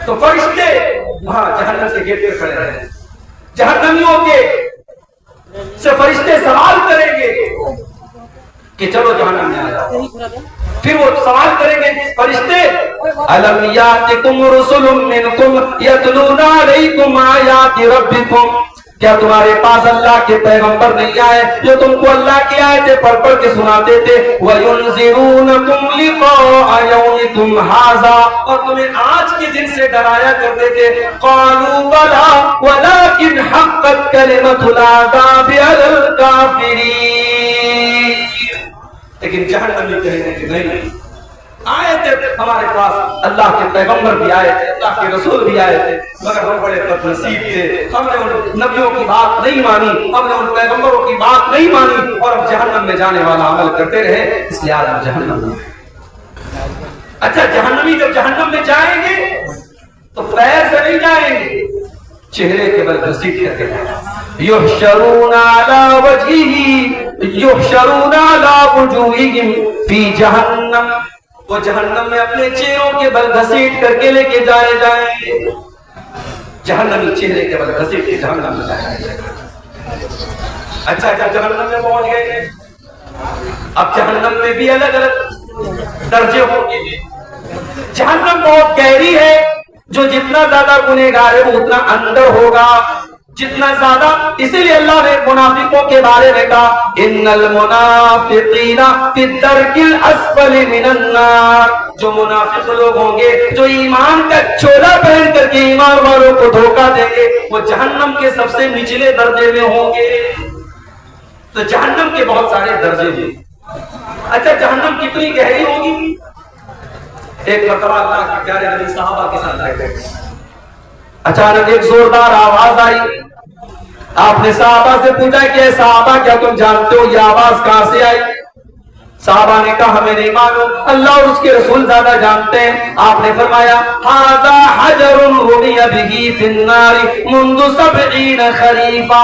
تو فرشتے وہاں جہنم سے گیٹ پہ کھڑے رہے، جہنمیوں کے سے فرشتے سوال کریں گے کہ چلو جہنم میں آ جاؤ. پھر وہ سوال کریں گے فرشتے، الم یاتکم رسل منکم یتلون علیکم آیات ربکم، کیا تمہارے پاس اللہ کے پیغمبر نہیں آئے جو تم کو اللہ کی آیتیں پڑھ پڑھ کے سناتے تھے؟ وَيُنذِرُونَكُمْ لِقَاءَ يَوْمِكُمْ هَٰذَا، اور تمہیں آج کے دن سے ڈرایا کرتے تھے. قَالُوا بَلَىٰ وَلَٰكِنْ حَقَّتْ كَلِمَةُ الْعَذَابِ عَلَى الْكَافِرِينَ. لیکن جہنمی کہیں گے کہ نہیں، آئے تھے ہمارے پاس، اللہ کے پیغمبر بھی آئے تھے، اللہ کے رسول بھی آئے تھے، مگر ہم بڑے بد نصیب تھے، ہم نے ان نبیوں کی بات نہیں مانی، ہم نے ان پیغمبروں کی بات نہیں مانی، اور اب جہنم میں جانے والا عمل کرتے رہے، اس لیے آج ہم جہنم میں. اچھا، جہنمی جب جہنم میں جائیں گے تو پیر سے نہیں جائیں گے، چہرے کے بل گھسیٹ کر کے جائیں گے. یحشرون علی وجہہ، یحشرون علی وجوہہم فی جہنم، وہ جہنم میں اپنے چہروں کے بل گھسیٹ کر کے لے کے جائے جائیں گے. جہنمی چہرے کے بل گھسیٹ کے جہنم میں جائے گے. اچھا جب جہنم میں پہنچ گئے، اب جہنم میں بھی الگ الگ درجے ہوں گے. جہنم بہت گہری ہے، جو جتنا زیادہ گنہگار ہے وہ اتنا اندر ہوگا، جتنا زیادہ. اسی لیے اللہ نے منافقوں کے بارے میں کہا ان المنافقین فی الدرک الاسفل من النار، جو منافق لوگ ہوں گے جو ایمان کا چولا پہن کر کے ایمان والوں کو دھوکہ دیں گے، وہ جہنم کے سب سے نچلے درجے میں ہوں گے. تو جہنم کے بہت سارے درجے ہیں. اچھا، جہنم کتنی گہری ہوگی؟ ایک مرتبہ اللہ کے پیارے نبی صحابہ کے ساتھ رہتے تھے، اچانک ایک زوردار آواز آئی. آپ نے صحابہ سے پوچھا کہ اے صحابہ، کیا تم جانتے ہو یہ آواز کہاں سے آئی؟ صحابہ نے کہا ہمیں نہیں معلوم، اللہ اور اس کے رسول زیادہ جانتے ہیں. آپ نے فرمایا ھذا حجر رمی بہ فی النار منذ 70 خریفا،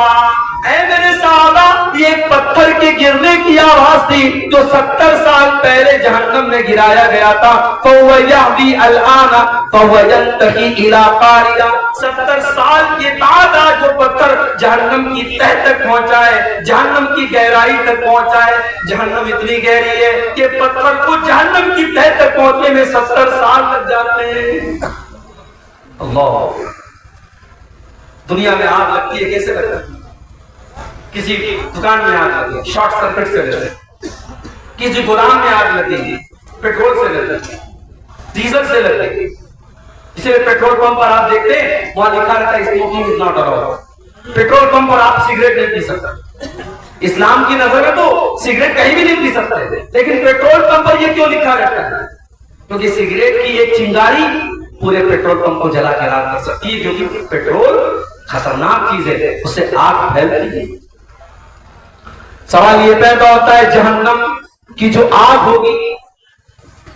اے میرے صحابہ، یہ ایک پتھر کے گرنے کی آواز تھی جو 70 سال پہلے جہنم میں گرایا گیا تھا. فهو يهوي الآن فهو ينتهي إلى قارئة، 70 سال کے بعد آج وہ پتھر جہنم کی تہ تک پہنچا ہے، جہنم کی گہرائی تک پہنچا ہے. جہنم اتنی گہری ہے کہ پتھر کو جہنم کی تہ تک پہنچنے میں 70 سال لگ جاتے ہیں. اللہ، دنیا میں آگ لگتی ہے کیسے لگتا ہے؟ کسی دکان میں آگ لگی شارٹ سرکٹ سے لگتی ہے، کسی گودام میں آگ لگی پیٹرول سے لگتی ہے، ڈیزل سے لگتی ہے. اسی لیے پیٹرول پمپ پر آپ دیکھتے ہیں وہاں لکھا رہتا ہے smoking is not allowed. Petrol pump پر آپ سگریٹ نہیں پی سکتے. اسلام کی نظر میں تو سگریٹ کہیں بھی نہیں پی سکتے، لیکن پیٹرول پمپ پر یہ کیوں لکھا رہتا ہے؟ کیونکہ سگریٹ کی ایک چنگاری پورے پیٹرول پمپ کو جلا کے راکھ کر سکتی ہے، کیونکہ پیٹرول خطرناک چیز ہے، اس سے آگ پھیلتی ہے. سوال یہ پیدا ہوتا ہے جہنم کی جو آگ ہوگی،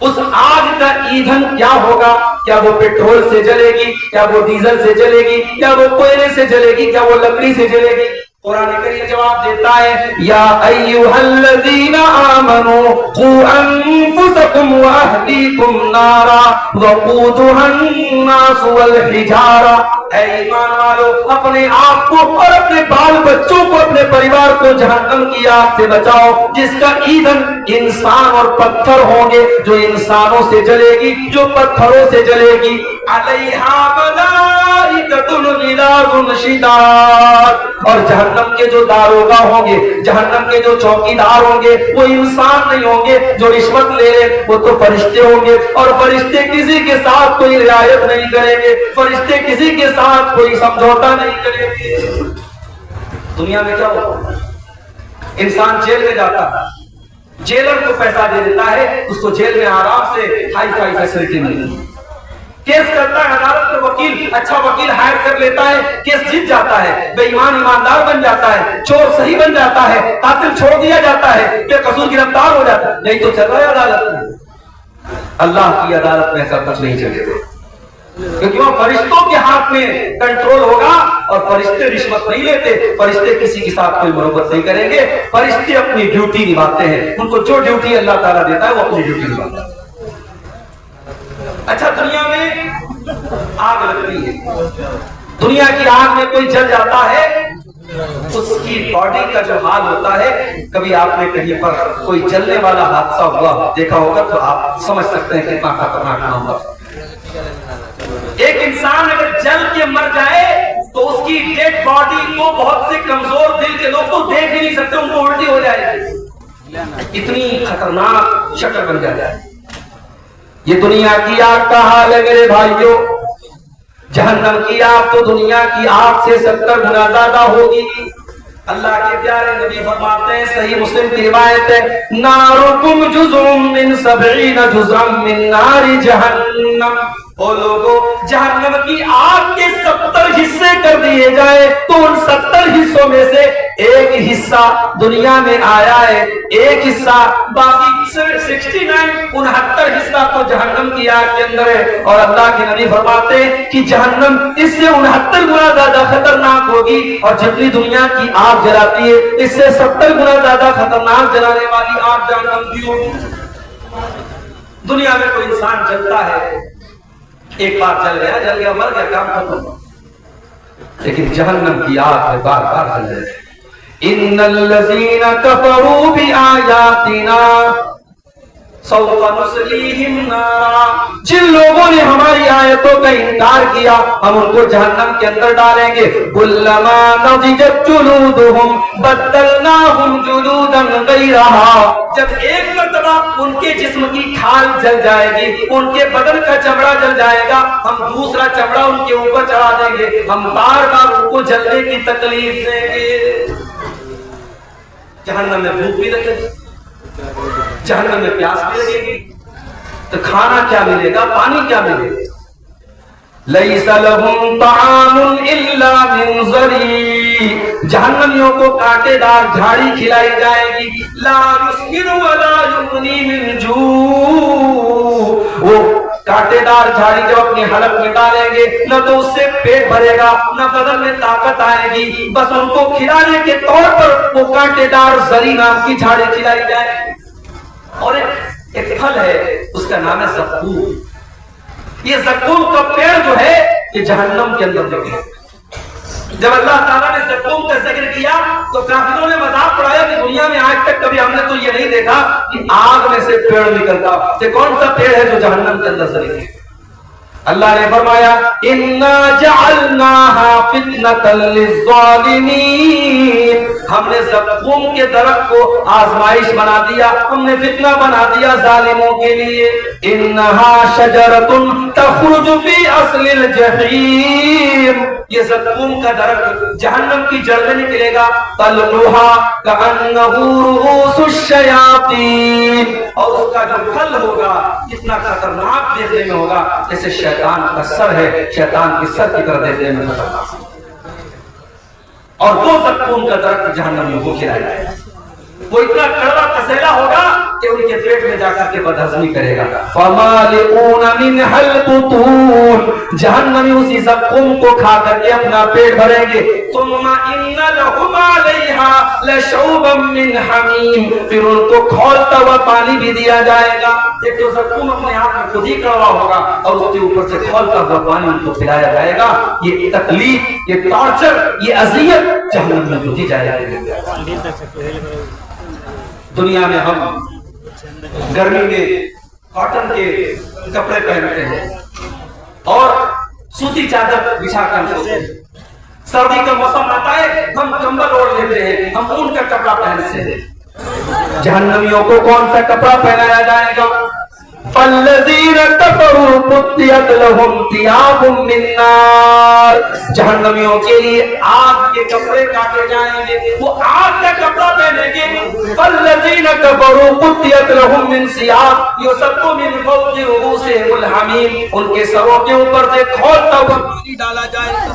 اس آگ کا ایندھن کیا ہوگا؟ کیا وہ پیٹرول سے جلے گی؟ کیا وہ ڈیزل سے جلے گی؟ کیا وہ کوئلے سے جلے گی؟ کیا وہ لکڑی سے جلے گی؟ قرآن کریم جواب دیتا ہے یا ایھا الذین آمنوا قوا انفسکم واہلیکم نارا وقودھا الناس والحجارہ، اے ایمان والو، اپنے آپ کو اور اپنے بال بچوں کو، اپنے پریوار کو جہنم کی آگ سے بچاؤ، جس کا ایندھن انسان اور پتھر ہوں گے، جو انسانوں سے جلے گی، جو پتھروں سے جلے گی. علیہا ملائکۃ غلاظ شداد، اور جہنم کے جو داروغہ ہوں گے، جہنم کے جو چوکیدار ہوں گے، وہ انسان نہیں ہوں گے جو رشوت لے لے، وہ تو فرشتے ہوں گے، اور فرشتے کسی کے ساتھ کوئی رعایت نہیں کریں گے، فرشتے کسی کے ساتھ کوئی سمجھوتا نہیں کریں گے. دنیا میں کیا ہوتا ہے؟ انسان جیل میں جاتا ہے، جیلر کو پیسہ دے دیتا ہے، اس کو جیل میں آرام سے ہائی فائی فیسلٹی ملتی ہے. کیس کرتا ہے عدالت میں وکیل، اچھا وکیل ہائر کر لیتا ہے، کیس جیت جاتا ہے، بے ایمان ایماندار بن جاتا ہے، چور صحیح بن جاتا ہے، قاتل چھوڑ دیا جاتا ہے، بے قصور گرفتار ہو جاتا ہے. نہیں تو چل رہا ہے عدالت میں. اللہ کی عدالت میں ایسا کچھ نہیں چلے گا، کیونکہ وہ فرشتوں کے ہاتھ میں کنٹرول ہوگا، اور فرشتے رشوت نہیں لیتے، فرشتے کسی کے ساتھ کوئی محبت نہیں کریں گے، فرشتے اپنی ڈیوٹی نبھاتے ہیں. ان کو جو ڈیوٹی اللہ تعالیٰ دیتا ہے وہ اپنی ڈیوٹی نبھاتے ہیں. اچھا دنیا میں آگ لگتی ہے، دنیا کی آگ میں کوئی جل جاتا ہے، اس کی باڈی کا جو حال ہوتا ہے، کبھی آپ نے کہیں پر کوئی جلنے والا حادثہ ہوا دیکھا ہوگا تو آپ سمجھ سکتے ہیں کتنا خطرناک نہ ہوگا۔ ایک انسان اگر جل کے مر جائے تو اس کی ڈیڈ باڈی کو بہت سے کمزور دل کے لوگ تو دیکھ ہی نہیں سکتے، ان کو الٹی ہو جائے گی، اتنی خطرناک شکل بن جاتا ہے۔ یہ دنیا کی آگ کا حال ہے میرے بھائیوں، جہنم کی آگ تو دنیا کی آگ سے 70 گنا زیادہ ہوگی۔ اللہ کے پیارے نبی فرماتے ہیں، صحیح مسلم کی روایت ہے، نارکم جزء من 70 جزءا من نار جہنم۔ او لوگو، جہنم کی آگ کے 70 حصے کر دیے جائے تو ان 70 حصوں میں سے ایک حصہ دنیا میں آیا ہے، ایک حصہ باقی 69 حصہ تو جہنم کی آگ کے اندر ہے۔ اور اللہ کے نبی فرماتے ہیں کہ جہنم اس سے 69 گنا زیادہ خطرناک ہوگی، اور جتنی دنیا کی آگ جلاتی ہے اس سے 70 گنا زیادہ خطرناک جلانے والی آگ جہنم کی ہوگی۔ دنیا میں کوئی انسان جلتا ہے، ایک بار جل گیا مر گیا، کام ختم، لیکن جہنم کی آگ ہے بار بار جل جائے۔ ان الذین کفروا بآیاتنا سوف نصلیہم نارا، جن لوگوں نے ہماری آیتوں کا انکار کیا ہم ان کو جہنم کے اندر ڈالیں گے۔ کلما نضجت جلودہم بدلناہم جلودا غیرہا، جب ایک مرتبہ ان کے جسم کی کھال جل جائے گی، ان کے بدن کا چمڑا جل جائے گا، ہم دوسرا چمڑا ان کے اوپر چڑھا دیں گے، ہم بار بار ان کو جلنے کی تکلیف دیں گے۔ جہنم میں بھوک بھی لگے گی، جہنم میں پیاس بھی لگے گی، تو کھانا کیا ملے گا، پانی کیا ملے گا؟ لیس لہم طعام الا من ضریع، جہنمیوں کو کانٹے دار جھاڑی کھلائی جائے گی، لا یسمن ولا یغنی من جوع، وہ کانٹے دار جھاڑی جب اپنی حلق میں ڈالیں گے نہ تو اس سے پیٹ بھرے گا نہ بدن میں طاقت آئے گی، بس ان کو کھلانے کے طور پر وہ کانٹے دار زری نام کی جھاڑی کھلائی جائے گی۔ اور ایک پھل ہے اس کا نام ہے زقوم، یہ زقوم کا پیڑ جو ہے یہ جہنم کے اندر لگے۔ جب اللہ تعالیٰ نے زقوم کا ذکر کیا تو کافروں نے مذاق اڑایا کہ دنیا میں آج تک کبھی ہم نے تو یہ نہیں دیکھا کہ آگ میں سے پیڑ نکلتا، یہ کون سا پیڑ ہے جو جہنم کے اندر سے نکلے؟ اللہ نے فرمایا اِنَّا جَعَلْنَاهَا فِتْنَةً لِلظَّالِمِينَ، ہم نے زقوم کے درخت کو آزمائش بنا دیا، ہم نے فتنہ بنا دیا ظالموں کے لیے۔ إِنَّهَا شَجَرَةٌ تَخْرُجُ فِي أَصْلِ الْجَحِيمِ، یہ زقوم کا درخت جہنم کی جڑ میں نکلے گا، طَلْعُهَا كَأَنَّهُ رُءُوسُ الشَّيَاطِينِ، اور اس کا جو پھل ہوگا اتنا خطرناک دیکھنے میں ہوگا جیسے شیطان کا سر ہے، شیطان کی سر کی طرح دیکھنے میں خطرناک۔ اور وہ زقوم کا درخت جہنمیوں کو کھلایا جائے گا، وہ اتنا کڑوا کسیلا ہوگا کہ ان کے پیٹ میں جا کر کے بدہضمی کرے گا۔ فَمَالِئُونَ مِنْهَا الْبُطُونَ، جہنمی اسی زقوم کو کھا کر کے اپنا پیٹ بھریں گے۔ ثُمَّ إِنَّ لَهُمْ عَلَيْهَا لَشَوْبًا مِّنْ حَمِيمٍ، پھر ان کو کھولتا ہوا پانی بھی دیا جائے گا۔ ایک تو زقوم اپنے آپ میں خود ہی کڑوا ہوگا اور اس کے اوپر سے کھولتا ہوا پانی ان کو پلایا جائے گا۔ یہ تکلیف، یہ ٹارچر، یہ اذیت جہنم میں دی جائے گی۔ دنیا میں ہم گرمی میں کاٹن کے کپڑے پہنتے ہیں اور سوتی چادر بچھا کر سوتے ہیں، سردی کا موسم آتا ہے ہم کمبل اوڑھ لیتے ہیں، ہم اون کا کپڑا پہنتے ہیں۔ جہنمیوں کو کون سا کپڑا پہنایا جائے گا؟ فَالَّذِينَ كَفَرُوا قُطِّعَتْ لَهُمْ ثِيَابٌ مِّن نَّارٍ، جہنمیوں کے لیے آگ کے کپڑے کاٹے جائیں گے، وہ آگ کا کپڑا پہنیں گے۔ فَالَّذِينَ كَفَرُوا قُطِّعَتْ لَهُم مِّن ثِيَابٍ يُصَبُّ مِّن فَوْقِ رُءُوسِهِمُ الْحَمِيمُ، ان کے سروں کے اوپر سے کھولتا ہوا پانی ڈالا جائے گا۔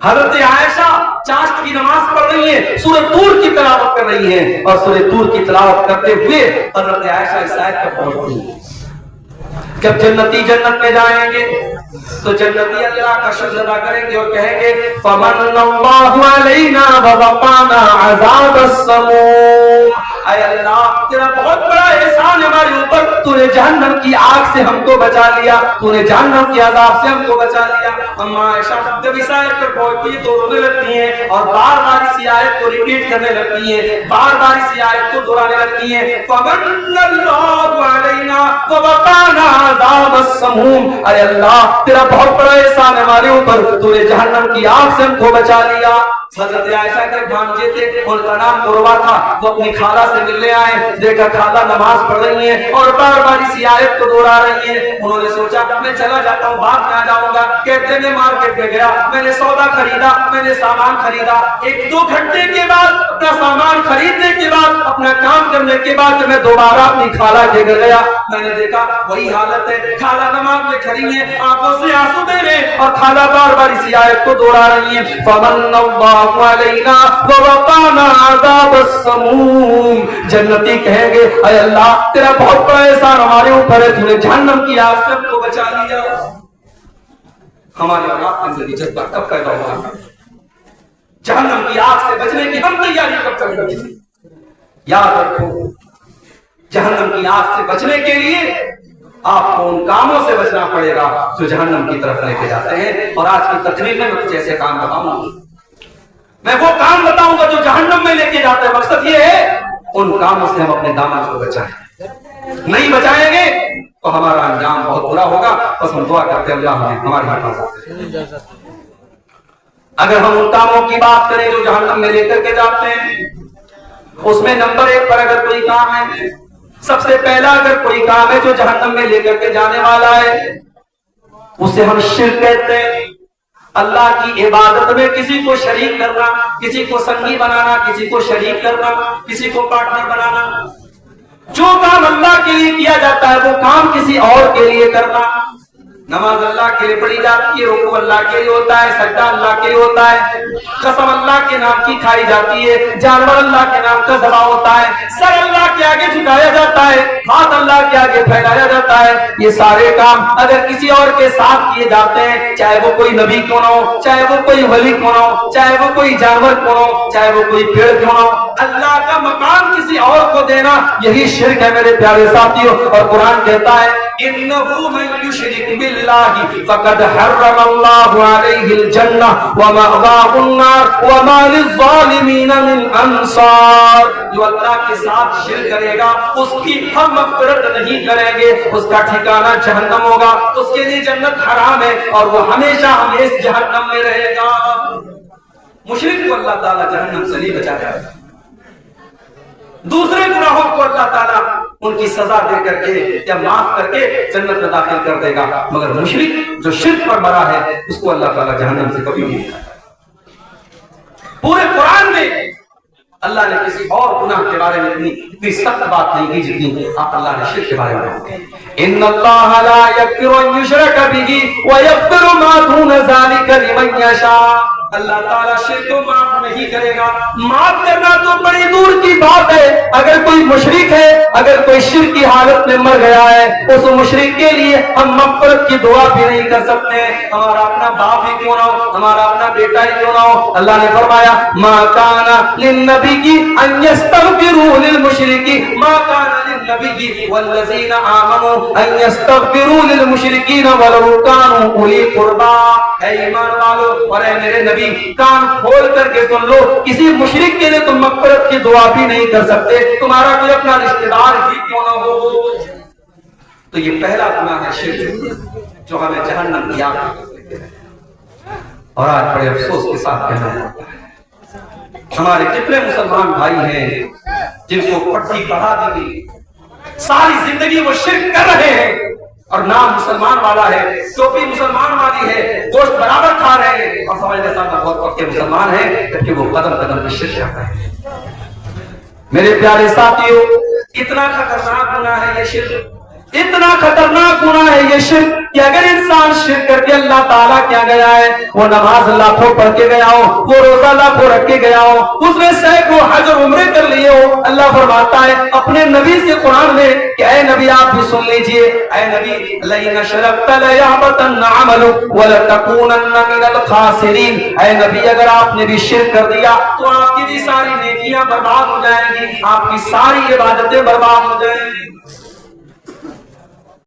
حضرت عائشہ چاشت کی نماز پڑھ رہی ہیں، سورہ طور کی تلاوت کر رہی ہیں، اور سورہ طور کی تلاوت کرتے ہوئے حضرت عائشہ اس آیت پر پڑھتی ہیں جب جنتی جنت میں جائیں گے تو جنتی اللہ کا شکر ادا کریں گے اور کہیں گے فمن اللہ علینا ووقانا عذاب السموم، اے اللہ تیرا بہت بڑا احسان ہمارے اوپر، تو نے جہنم کی آگ سے ہم کو بچا لیا، تو نے جہنم کی عذاب سے ہم کو بچا لیا۔ اما عائشہ جب اس آیت پر پہنچتی ہے تو رونے لگتی ہیں اور بار بار اسی آیت کو ریپیٹ کرنے لگتی ہیں، بار بار اسی آیت کو دہرانے لگتی ہیں فمن اللہ علینا ووقانا عذاب السموم، اے اللہ تیرا بہت بڑا احسان ہمارے اوپر، تو نے جہنم کی آگ سے ہم کو بچا لیا۔ حضرت عائشہ کے بھانجے تھے، ان کا نام عروہ تھا، وہ اپنی خالہ سے ملنے آئے، دیکھا خالہ نماز پڑھ رہی ہیں اور بار بار اسی آیت کو دہرا رہی ہیں۔ انہوں نے سوچا میں چلا جاتا ہوں، بعد میں آ جاؤں گا۔ کہتے میں مارکیٹ میں گیا، میں نے سودا خریدا، میں نے سامان خریدا، ایک دو گھنٹے کے بعد اپنا سامان خریدنے کے بعد اپنا کام کرنے کے بعد میں دوبارہ اپنی خالہ کے گھر گیا، میں نے دیکھا وہی حالت ہے، خالہ نماز میں کھڑی ہیں، آنکھوں سے آنسو بہ رہے ہیں اور خالہ بار بار اسی آیت کو دہرا رہی ہیں فمن اللہ علینا ووقانا عذاب السموم، جنتی کہیں گے اے اللہ تیرا بہت بڑا احسان ہمارے اوپر ہے، تو نے جہنم کی آگ سے ہم کو بچا لیا۔ ہمارے اولاد کے اندر جذبہ کب پیدا ہوگا؟ جہنم کی آگ سے بچنے کی ہم تیاری کب کریں گے؟ یاد رکھو جہنم کی آگ سے بچنے کے لیے آپ کو ان کاموں سے بچنا پڑے گا جو جہنم کی طرف لے کے جاتے ہیں، اور آج کی تقریر میں کچھ ایسے کام بتاؤں گا، میں وہ کام بتاؤں گا جو جہنم میں لے کے جاتے ہیں۔ مقصد یہ ہے ان کاموں سے ہم اپنے دامن کو بچائیں، نہیں بچائیں گے تو ہمارا انجام بہت برا ہوگا۔ بس ہم دعا کرتے ہیں اللہ ہماری حفاظت۔ اگر ہم ان کاموں کی بات کریں جو جہنم میں لے کر کے جاتے ہیں، اس میں نمبر 1 پر اگر کوئی کام ہے، سب سے پہلا اگر کوئی کام ہے جو جہنم میں لے کر کے جانے والا ہے، اسے ہم شرک کہتے ہیں۔ اللہ کی عبادت میں کسی کو شریک کرنا، کسی کو سنگی بنانا، کسی کو شریک کرنا، کسی کو پارٹنر بنانا۔ جو کام اللہ کے لیے کیا جاتا ہے وہ کام کسی اور کے لیے کرنا۔ نماز اللہ کے لیے پڑھی جاتی ہے، رکوع اللہ کے لیے ہوتا ہے، سجدہ اللہ کے لیے ہوتا ہے، قسم اللہ کے نام کی کھائی جاتی ہے، جانور اللہ کے نام کا ذبح ہوتا ہے، سر اللہ کے آگے جھکایا جاتا ہے، ہاتھ اللہ کے آگے پھیلایا جاتا ہے۔ یہ سارے کام اگر کسی اور کے ساتھ کیے جاتے ہیں، چاہے وہ کوئی نبی کیوں نہ ہو، چاہے وہ کوئی ولی کیوں نہ ہو، چاہے وہ کوئی جانور کیوں نہ ہو، چاہے وہ کوئی پیڑ کیوں نہ ہو، اللہ کا مقام کسی اور کو دینا یہی شرک ہے میرے پیارے ساتھیوں۔ اور قرآن کہتا ہے انہ من یشرک باللہ فقد حرم اللہ علیہ الجنہ ومأواہ النار وما للظالمین من انصار، جو اللہ کے ساتھ شرک کرے گا اس کی ہم مغفرت نہیں کریں گے، اس کا ٹھکانہ جہنم ہوگا، اس کے لیے جنت حرام ہے اور وہ ہمیشہ ہمیشہ جہنم میں رہے گا۔ مشرک کو اللہ تعالیٰ جہنم سے نہیں بچا جائے گا، دوسرے گناہوں کو اللہ تعالیٰ ان کی سزا دے کر کے یا معاف کر کے جنت میں داخل کر دے گا، مگر مشرک جو شرک پر مرا ہے اس کو اللہ تعالیٰ جہنم سے کبھی نہیں بچائے گا۔ پورے قرآن میں اللہ نے کسی اور گناہ کے بارے میں اتنی سخت بات نہیں کی جتنی آپ اللہ نے شرک کے بارے میں ان اللہ لا یغفر ان یشرک بہ ویغفر ما دون ذلک لمن یشاء، اللہ تعالیٰ شرک کو معاف نہیں کرے گا۔ معاف کرنا تو بڑی دور کی بات ہے، اگر کوئی مشرک ہے، اگر کوئی شرک کی حالت میں مر گیا ہے، اس مشرک کے لیے ہم مغفرت کی دعا بھی نہیں کر سکتے، ہمارا اپنا باپ ہی کیوں نہ ہو، ہمارا اپنا بیٹا ہی کیوں نہ ہو۔ اللہ نے فرمایا ما کان للنبی ان یستغفروا للمشرکین ما کان للنبی والذین آمنوا ان یستغفروا للمشرکین ولو کانوا اولی قربا، اے ایمان والو اور اے میرے نبی کان کھول کر کے سن لو، کسی مشرک کے لیے تم مغفرت کی دعا بھی نہیں کر سکتے، تمہارا کوئی اپنا رشتہ دار ہی کیوں نہ ہو۔ تو یہ پہلا گناہ ہے شرک جو ہمیں جہنم کی آگ میں لے کے جائے گا۔ اور آج بڑے افسوس کے ساتھ کہنا پڑتا ہے ہمارے کتنے مسلمان بھائی ہیں جن کو پٹی پڑھا دی گئی، ساری زندگی وہ شرک کر رہے ہیں اور نام مسلمان والا ہے، ٹوپی مسلمان والی ہے، گوشت برابر کھا رہے ہیں اور سمجھنے ساتھ بہت پکے مسلمان ہیں، جبکہ وہ قدم قدم پہ شرک کرتے ہیں۔ میرے پیارے ساتھیوں اتنا خطرناک گناہ ہے یہ شرک اتنا خطرناک گناہ ہے یہ شرک کہ اگر انسان شرک کر کے اللہ تعالیٰ کیا گیا ہے، وہ نماز لاکھوں پڑھ کے گیا ہو، وہ روزہ لاکھوں رکھ کے گیا ہو، اس میں سینکڑوں حج اور عمرے کر لیے ہو، اللہ فرماتا ہے اپنے نبی سے قرآن میں کہ اے نبی آپ بھی سن لیجئے، اے نبی لئن اشرکت لیحبطن عملک ولتکونن من الخاسرین، اے نبی اگر آپ نے بھی شرک کر دیا تو آپ کی بھی ساری نیکیاں برباد ہو جائیں گی، آپ کی ساری عبادتیں برباد ہو جائیں گی۔